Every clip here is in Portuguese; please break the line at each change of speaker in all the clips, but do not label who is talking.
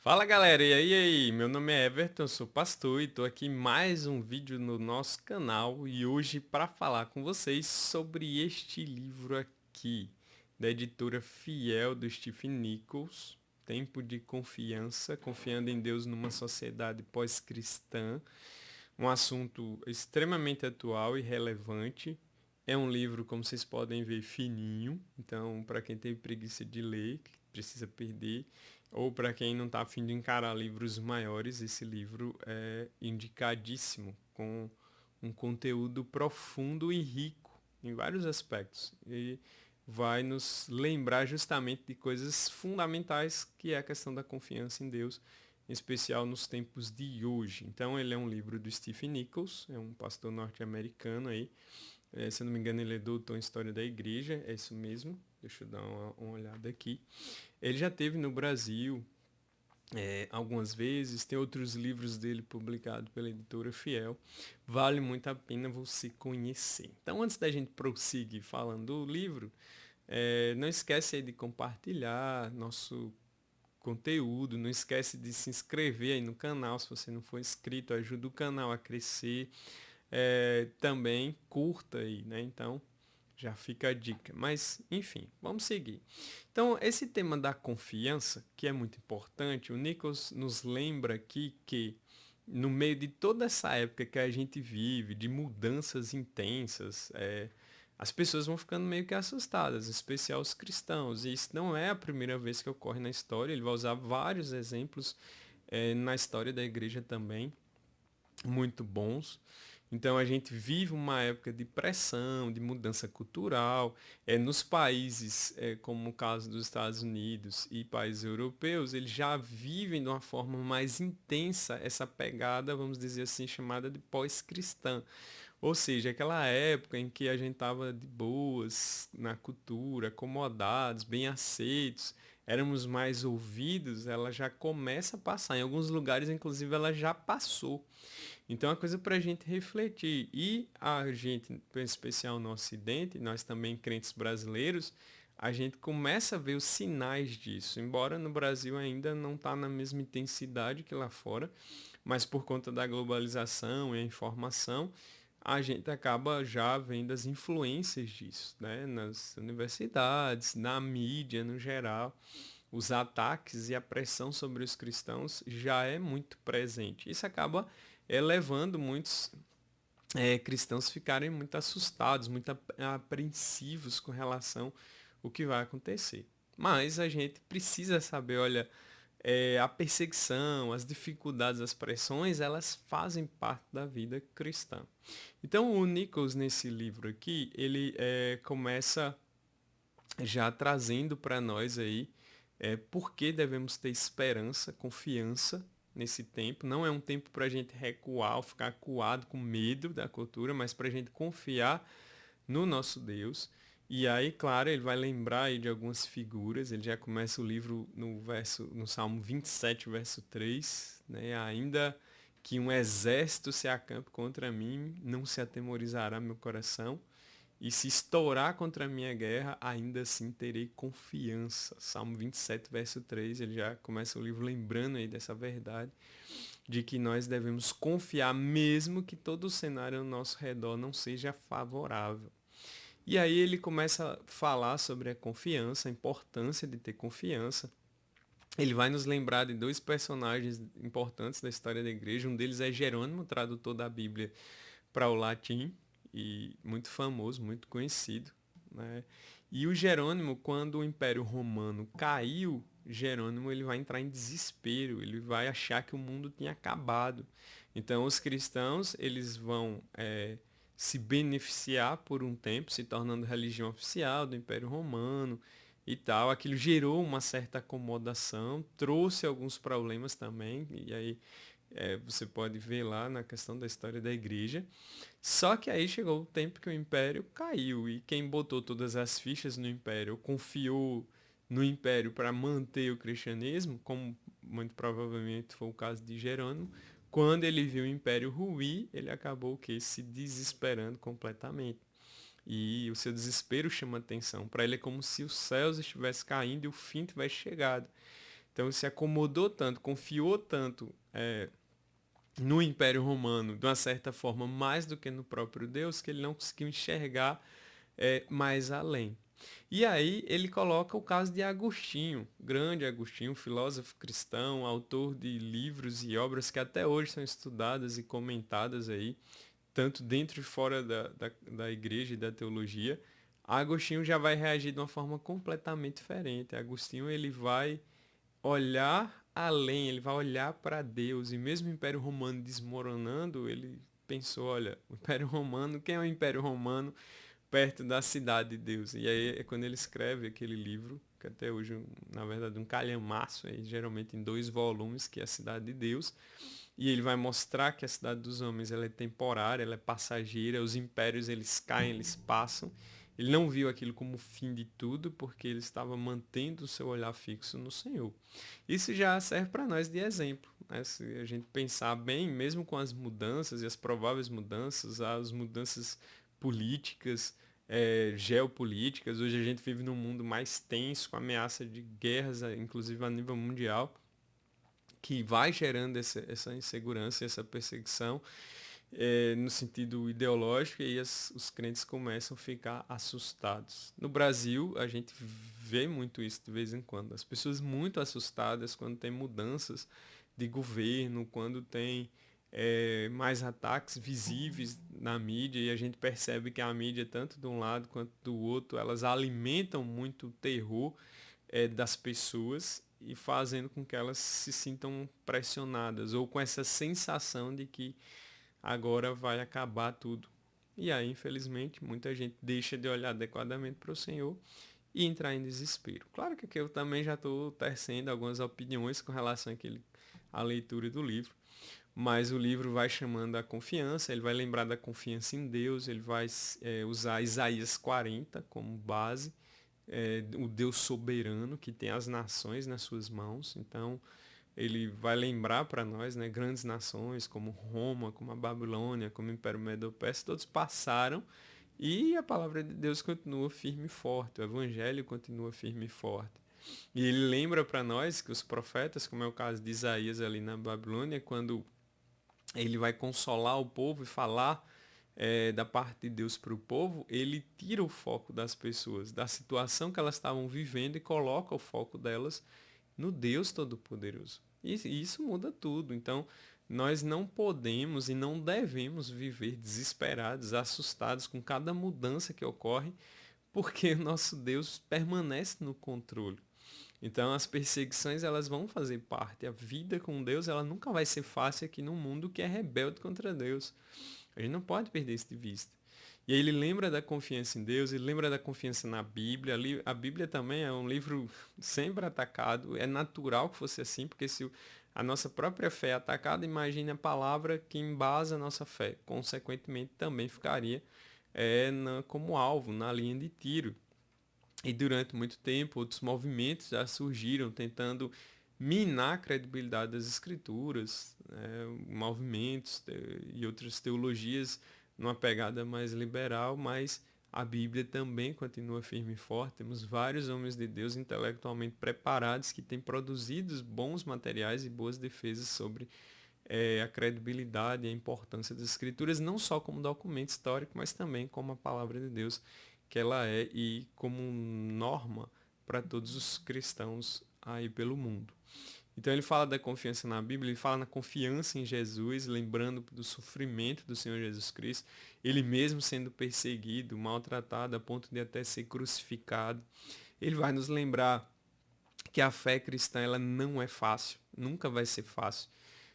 Fala galera, e aí? Meu nome é Everton, sou pastor e estou aqui em mais um vídeo no nosso canal e hoje para falar com vocês sobre este livro aqui, da editora Fiel do Stephen Nichols, Tempo de Confiança, confiando em Deus numa sociedade pós-cristã, um assunto extremamente atual e relevante. É um livro, como vocês podem ver, fininho, então para quem teve preguiça de ler, que precisa perder, ou para quem não está afim de encarar livros maiores, esse livro é indicadíssimo, com um conteúdo profundo e rico em vários aspectos. E vai nos lembrar justamente de coisas fundamentais, que é a questão da confiança em Deus, em especial nos tempos de hoje. Então ele é um livro do Stephen Nichols, é um pastor norte-americano aí. Se eu não me engano, ele é doutor em História da Igreja, é isso mesmo. Deixa eu dar uma olhada aqui. Ele já teve no Brasil algumas vezes, tem outros livros dele publicados pela editora Fiel. Vale muito a pena você conhecer. Então, antes da gente prosseguir falando do livro, não esquece aí de compartilhar nosso conteúdo, não esquece de se inscrever aí no canal se você não for inscrito, ajuda o canal a crescer. Também curta aí, né? Então, já fica a dica. Mas, enfim, vamos seguir. Então, esse tema da confiança, que é muito importante, o Nichols nos lembra aqui que no meio de toda essa época que a gente vive, de mudanças intensas, as pessoas vão ficando meio que assustadas, em especial os cristãos. E isso não é a primeira vez que ocorre na história, ele vai usar vários exemplos na história da igreja também, muito bons. Então a gente vive uma época de pressão, de mudança cultural. Nos países, como o caso dos Estados Unidos e países europeus, eles já vivem de uma forma mais intensa essa pegada, vamos dizer assim, chamada de pós-cristã. Ou seja, aquela época em que a gente estava de boas na cultura, acomodados, bem aceitos, éramos mais ouvidos, ela já começa a passar. Em alguns lugares, inclusive, ela já passou. Então é uma coisa para a gente refletir. E a gente, em especial no Ocidente, nós também crentes brasileiros, a gente começa a ver os sinais disso. Embora no Brasil ainda não está na mesma intensidade que lá fora, mas por conta da globalização e a informação, a gente acaba já vendo as influências disso, né? Nas universidades, na mídia no geral. Os ataques e a pressão sobre os cristãos já é muito presente. Isso acaba levando muitos cristãos a ficarem muito assustados, muito apreensivos com relação ao que vai acontecer. Mas a gente precisa saber, olha, a perseguição, as dificuldades, as pressões, elas fazem parte da vida cristã. Então o Nichols, nesse livro aqui, ele começa já trazendo para nós aí por que devemos ter esperança, confiança nesse tempo. Não é um tempo para a gente recuar ou ficar acuado com medo da cultura, mas para a gente confiar no nosso Deus. E aí, claro, ele vai lembrar aí de algumas figuras. Ele já começa o livro no Salmo 27, verso 3, né? Ainda que um exército se acampe contra mim, não se atemorizará meu coração. E se estourar contra a minha guerra, ainda assim terei confiança. Salmo 27, verso 3, ele já começa o livro lembrando aí dessa verdade, de que nós devemos confiar mesmo que todo o cenário ao nosso redor não seja favorável. E aí ele começa a falar sobre a confiança, a importância de ter confiança. Ele vai nos lembrar de dois personagens importantes da história da igreja. Um deles é Jerônimo, tradutor da Bíblia para o latim, e muito famoso, muito conhecido, né? E o Jerônimo, quando o Império Romano caiu, Jerônimo ele vai entrar em desespero, ele vai achar que o mundo tinha acabado. Então os cristãos eles vão se beneficiar por um tempo, se tornando religião oficial do Império Romano e tal. Aquilo gerou uma certa acomodação, trouxe alguns problemas também, e aí você pode ver lá na questão da história da igreja. Só que aí chegou o tempo que o império caiu e quem botou todas as fichas no império, confiou no império para manter o cristianismo, como muito provavelmente foi o caso de Jerônimo, quando ele viu o império ruir, ele acabou que se desesperando completamente. E o seu desespero chama atenção. Para ele é como se os céus estivessem caindo e o fim tivesse chegado. Então se acomodou tanto, confiou tanto no Império Romano, de uma certa forma, mais do que no próprio Deus, que ele não conseguiu enxergar mais além. E aí ele coloca o caso de Agostinho, grande Agostinho, filósofo cristão, autor de livros e obras que até hoje são estudadas e comentadas aí, tanto dentro e fora da igreja e da teologia. Agostinho já vai reagir de uma forma completamente diferente. Agostinho ele vai olhar além, ele vai olhar para Deus. E mesmo o Império Romano desmoronando, ele pensou, olha, o Império Romano, quem é o Império Romano perto da cidade de Deus? E aí é quando ele escreve aquele livro, que até hoje, na verdade, um calhamaço, aí, geralmente em 2 volumes, que é a Cidade de Deus. E ele vai mostrar que a cidade dos homens ela é temporária, ela é passageira, os impérios eles caem, eles passam. Ele não viu aquilo como o fim de tudo, porque ele estava mantendo o seu olhar fixo no Senhor. Isso já serve para nós de exemplo, né? Se a gente pensar bem, mesmo com as mudanças e as prováveis mudanças, as mudanças políticas, geopolíticas, hoje a gente vive num mundo mais tenso, com ameaça de guerras, inclusive a nível mundial, que vai gerando essa insegurança, essa perseguição no sentido ideológico, e aí os crentes começam a ficar assustados. No Brasil, a gente vê muito isso de vez em quando. As pessoas muito assustadas quando tem mudanças de governo, quando tem mais ataques visíveis na mídia, e a gente percebe que a mídia, tanto de um lado quanto do outro, elas alimentam muito o terror das pessoas e fazendo com que elas se sintam pressionadas ou com essa sensação de que agora vai acabar tudo. E aí, infelizmente, muita gente deixa de olhar adequadamente para o Senhor e entrar em desespero. Claro que aqui eu também já estou tecendo algumas opiniões com relação à leitura do livro, mas o livro vai chamando a confiança, ele vai lembrar da confiança em Deus, ele vai usar Isaías 40 como base, o Deus soberano que tem as nações nas suas mãos. Então, ele vai lembrar para nós, né, grandes nações como Roma, como a Babilônia, como o Império Medo-Persa, todos passaram e a palavra de Deus continua firme e forte, o Evangelho continua firme e forte. E ele lembra para nós que os profetas, como é o caso de Isaías ali na Babilônia, quando ele vai consolar o povo e falar da parte de Deus para o povo, ele tira o foco das pessoas, da situação que elas estavam vivendo e coloca o foco delas no Deus Todo-Poderoso. E isso muda tudo. Então, nós não podemos e não devemos viver desesperados, assustados com cada mudança que ocorre, porque o nosso Deus permanece no controle. Então, as perseguições elas vão fazer parte. A vida com Deus ela nunca vai ser fácil aqui num mundo que é rebelde contra Deus. A gente não pode perder isso de vista. E aí ele lembra da confiança em Deus, ele lembra da confiança na Bíblia. A Bíblia também é um livro sempre atacado. É natural que fosse assim, porque se a nossa própria fé é atacada, imagine a palavra que embasa a nossa fé. Consequentemente, também ficaria como alvo, na linha de tiro. E durante muito tempo, outros movimentos já surgiram tentando minar a credibilidade das escrituras, né? Movimentos e outras teologias numa pegada mais liberal, mas a Bíblia também continua firme e forte. Temos vários homens de Deus intelectualmente preparados que têm produzido bons materiais e boas defesas sobre a credibilidade e a importância das escrituras, não só como documento histórico, mas também como a palavra de Deus que ela é e como norma para todos os cristãos aí pelo mundo. Então ele fala da confiança na Bíblia, ele fala na confiança em Jesus, lembrando do sofrimento do Senhor Jesus Cristo, ele mesmo sendo perseguido, maltratado, a ponto de até ser crucificado. Ele vai nos lembrar que a fé cristã ela não é fácil, nunca vai ser fácil.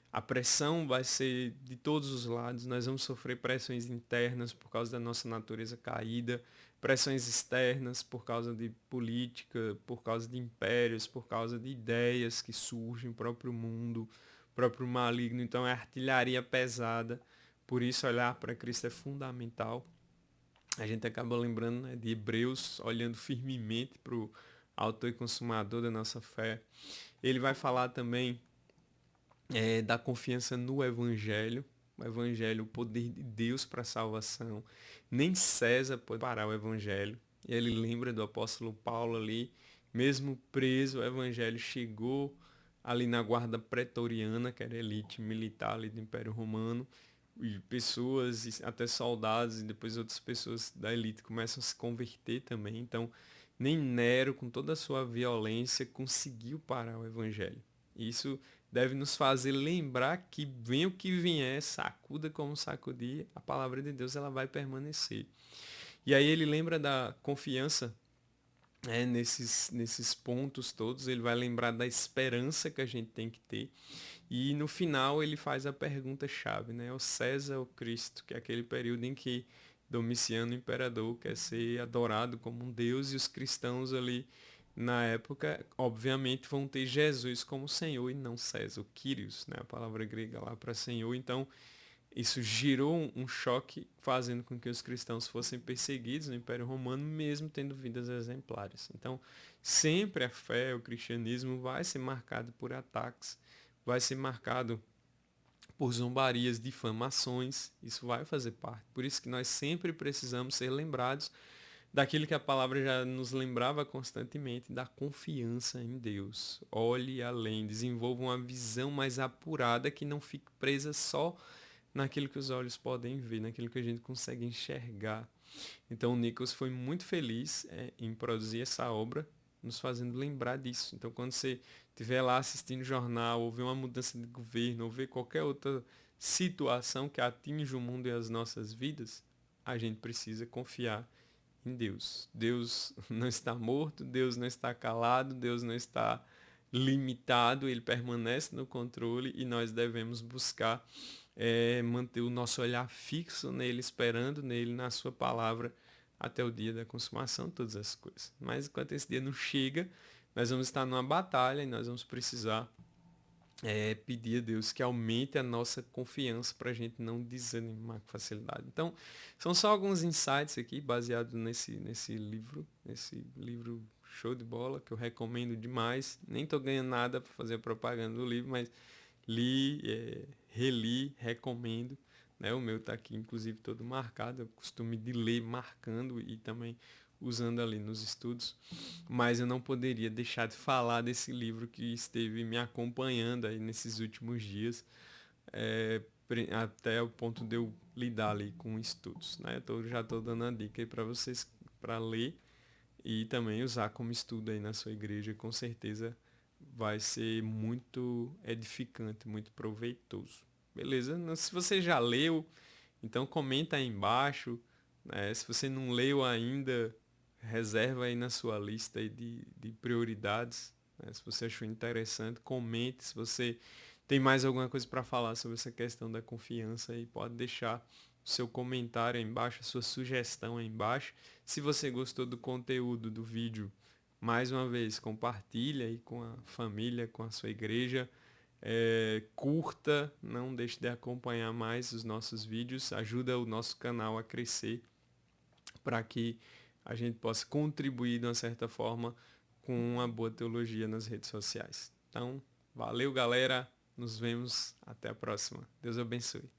A pressão vai ser de todos os lados, nós vamos sofrer pressões internas por causa da nossa natureza caída, pressões externas por causa de política, por causa de impérios, por causa de ideias que surgem no próprio mundo, próprio maligno. Então é artilharia pesada, por isso olhar para Cristo é fundamental. A gente acaba lembrando, né, de Hebreus, olhando firmemente para o autor e consumador da nossa fé. Ele vai falar também da confiança no Evangelho. O Evangelho, o poder de Deus para a salvação. Nem César pode parar o Evangelho. E ele lembra do apóstolo Paulo ali, mesmo preso, o Evangelho chegou ali na guarda pretoriana, que era a elite militar ali do Império Romano, e pessoas, e até soldados, e depois outras pessoas da elite começam a se converter também. Então, nem Nero, com toda a sua violência, conseguiu parar o evangelho. Isso deve nos fazer lembrar que vem o que vier, sacuda como sacudir, a palavra de Deus ela vai permanecer. E aí ele lembra da confiança nesses pontos todos, ele vai lembrar da esperança que a gente tem que ter. E no final ele faz a pergunta-chave, né? O César ou Cristo, que é aquele período em que Domiciano, o imperador, quer ser adorado como um deus e os cristãos ali na época, obviamente, vão ter Jesus como Senhor e não César, o Kyrios, né? A palavra grega lá para Senhor. Então, isso gerou um choque, fazendo com que os cristãos fossem perseguidos no Império Romano, mesmo tendo vidas exemplares. Então, sempre a fé, o cristianismo vai ser marcado por ataques, vai ser marcado por zombarias, difamações, isso vai fazer parte. Por isso que nós sempre precisamos ser lembrados daquilo que a palavra já nos lembrava constantemente, da confiança em Deus. Olhe além, desenvolva uma visão mais apurada que não fique presa só naquilo que os olhos podem ver, naquilo que a gente consegue enxergar. Então o Nichols foi muito feliz em produzir essa obra, nos fazendo lembrar disso. Então quando você estiver lá assistindo o jornal, ou ver uma mudança de governo, ou ver qualquer outra situação que atinge o mundo e as nossas vidas, a gente precisa confiar em Deus. Deus não está morto, Deus não está calado, Deus não está limitado, ele permanece no controle e nós devemos buscar manter o nosso olhar fixo nele, esperando nele, na sua palavra, até o dia da consumação de todas as coisas. Mas enquanto esse dia não chega, nós vamos estar numa batalha e nós vamos precisar pedir a Deus que aumente a nossa confiança para a gente não desanimar com facilidade. Então, são só alguns insights aqui baseados nesse livro show de bola, que eu recomendo demais. Nem estou ganhando nada para fazer a propaganda do livro, mas li, reli, recomendo. Né? O meu está aqui, inclusive, todo marcado. Eu costume de ler marcando e também usando ali nos estudos. Mas eu não poderia deixar de falar desse livro que esteve me acompanhando aí nesses últimos dias, até o ponto de eu lidar ali com estudos. Né? Já estou dando a dica aí para vocês para ler e também usar como estudo aí na sua igreja, com certeza vai ser muito edificante, muito proveitoso. Beleza? Se você já leu, então comenta aí embaixo. Né? Se você não leu ainda, reserva aí na sua lista aí de prioridades. Né? Se você achou interessante, comente. Se você tem mais alguma coisa para falar sobre essa questão da confiança, aí pode deixar o seu comentário aí embaixo, a sua sugestão aí embaixo. Se você gostou do conteúdo do vídeo, mais uma vez, compartilha aí com a família, com a sua igreja. Curta, não deixe de acompanhar mais os nossos vídeos, ajuda o nosso canal a crescer para que a gente possa contribuir de uma certa forma com uma boa teologia nas redes sociais. Então, valeu galera, nos vemos, até a próxima. Deus abençoe.